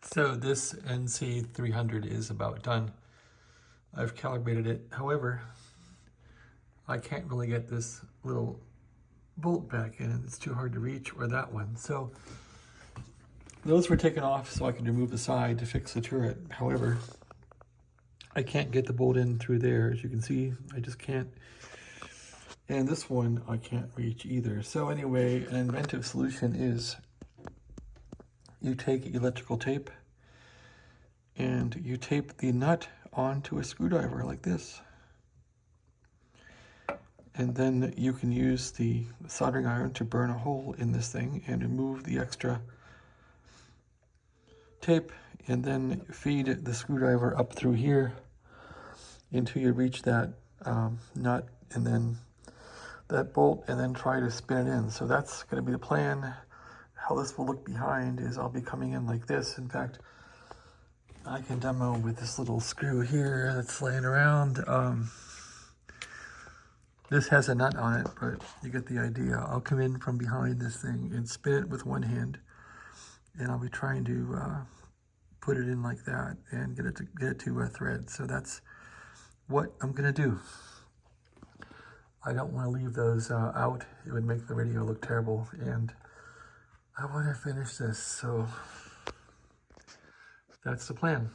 So this NC300 is about done. I've calibrated it. However, I can't really get this little bolt back in. It's too hard to reach, or that one. So those were taken off so I could remove the side to fix the turret. However, I can't get the bolt in through there. As you can see, I just can't. And this one I can't reach either. So anyway, an inventive solution is you take electrical tape and you tape the nut onto a screwdriver like this. And then you can use the soldering iron to burn a hole in this thing and remove the extra tape, and then feed the screwdriver up through here until you reach that nut and then that bolt, and then try to spin it in. So that's going to be the plan. How this will look behind is I'll be coming in like this. In fact, I can demo with this little screw here that's laying around. This has a nut on it, but you get the idea. I'll come in from behind this thing and spin it with one hand, and I'll be trying to put it in like that and get it to a thread. So that's what I'm gonna do. I don't want to leave those out. It would make the video look terrible, and I want to finish this. So that's the plan.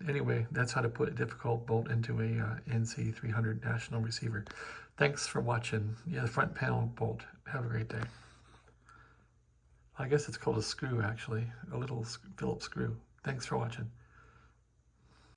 Anyway, that's how to put a difficult bolt into a NC300 national receiver. Thanks for watching. Yeah, the front panel bolt. Have a great day. I guess it's called a screw, actually. A little Phillips screw. Thanks for watching.